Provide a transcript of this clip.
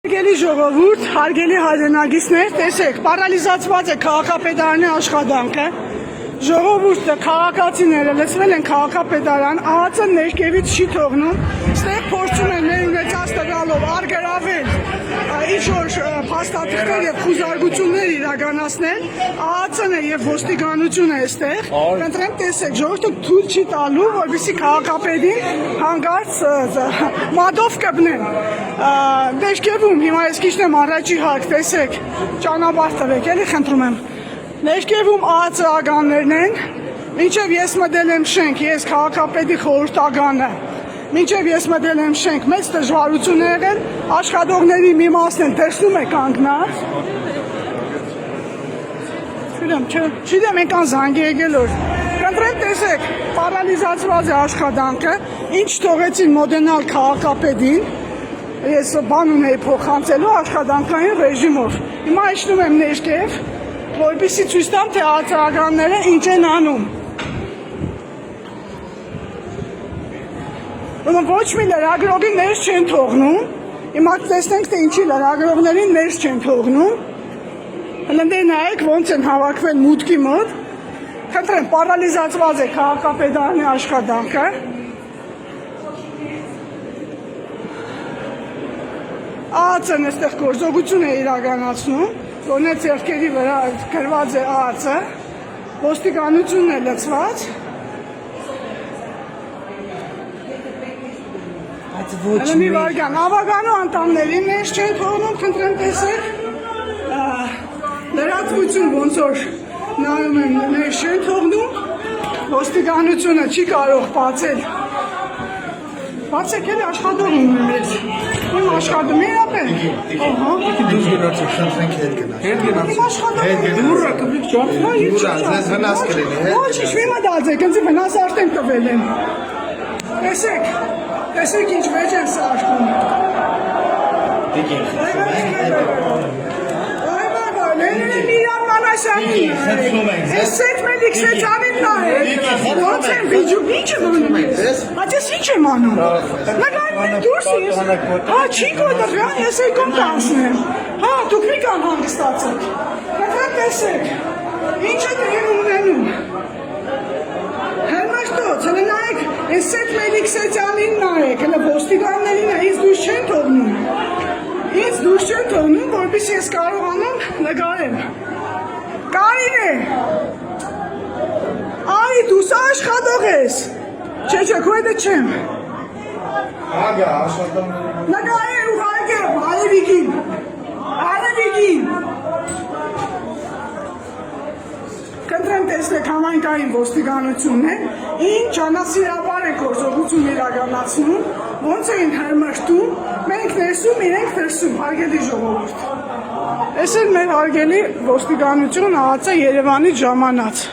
Հարգելի ժողովուրդ, հարգելի հայրենագիտներ, տեսեք, պարալիզացված է քաղաքապետարանի աշխատանքը։ Ժողովուրդը, քաղաքացիները լցվել են քաղաքապետարան, ԱԱԾ-ը ներքևից չի թողնում, ստեղ փորձում են մեր ունեցած տվյալով արգելավել ինչ-որ փաստաթղթեր եւ խուզարկություններ իրականացնել, ԱԱԾ-ն է եւ ոստիկանությունը այստեղ։ Կընտրեմ, տեսեք, ժողովուրդը թույլ չի տալու, որպեսզի քաղաքապետին հանգարց մատով կպնեն։ Ներքևում հիմա ես քիչ եմ առաջի հարկ, տեսեք, ճանապարհ տվեք, էլի խնդրում եմ։ Ներքևում ԱԱԾ-ականներն են, մինչև ես մտել եմ շենք, ես քաղաքապետի խորհրդականը, մինչև ես մտել եմ շենք, մեծ դժվարություն է եղել, աշխատողների մի մասն են դրսում է կանգնած։ Չգիտեմ, եկան զանգ է եկել որ։ Կընտրեմ, տեսեք, պարալիզացված է աշխատանքը, ինչ թողեցին մոտենալ քաղաքապետին, ես բան ունեի փոխանցելու աշխատանքային ռեժիմով։ Հիմա իջնում եմ ներքև, որպեսզի ցույց տամ, թե ԱԱԾ-ականները ինչ են անում։ Ոչ մի լրագրողի ներս չեն թողնում, հիմա տեսնենք, թե ինչի լրագրողներին ներս չեն թողնում։ Հլնդե նայեք, ոնց են հավաքվել մուտքի մոտ։ Խնդրեմ, պարալիզացված է քաղաքապետարանի աշխատանքը։ ԱԱԾ-ն այստեղ գործողություն է իրականացնում, որն է ձեռքերի վրա գրված է ԱԱԾ, ոստիկանությունն է լցված։ Մի վարքան, ավագանու անդամներին ներս չեն թողնում, խնդրեմ տեսեք, լրատվություն ոնց որ նայում են ներս չեն թողնում, ոստիկանությունը չի կարող բացել։ Բացեք էլի աշխատող ունում ես, իմ աշխատում է ապեն։ Դուզ գնացեք, խնդրենք հետ գնաց։ Իմ աշխատում դուրը կպիկ ճապ։ Ձեզ վնաս կրել է։ Ոչ, ինչ մի մտածեք, ինձ վնաս արդեն տվել են։ Տեսեք ինչ մեջ են սարքում։ Լենին իրան մանասյանին ես սետ մելիք սեցանին նայեք, ոնց են վիջում, ինչ եմ անում ես, հաճես ինչ եմ անում, նգայմեն դուրս ես, հա չի կոդրվյան, ես էկում տանսնեմ, հա դուք մի կան հանգստացեք, կտրեմ տեսեք, ինչ է դրեն ունենում, հերմաշտոց, հլը նայեք, ես սետ մելիք սեցանին նայեք, հլը ոստիկաններին է, ինձ դուրս չեն թողնում, ինձ դուրս չեն թողնում, որպես ես կարողանում նգարեմ, Կարին է, Արի դու սա աշխատող ես, չէ, քո հետը չեմ, նգար է ուղայք է, արևիկին, կնդրեմ տեսնեք համայնքային ոստիկանությունն է, ինչ ճանասիրաբար է գործողություն իրականացնում, ոնց էին հրմշտում, մենք ներսում, իրենք դրսում, հարգելի ժողովուրդ։ Այս էր մեր հարգելի ոստիկանություն ԱԱԾ Երևանից ժամանած։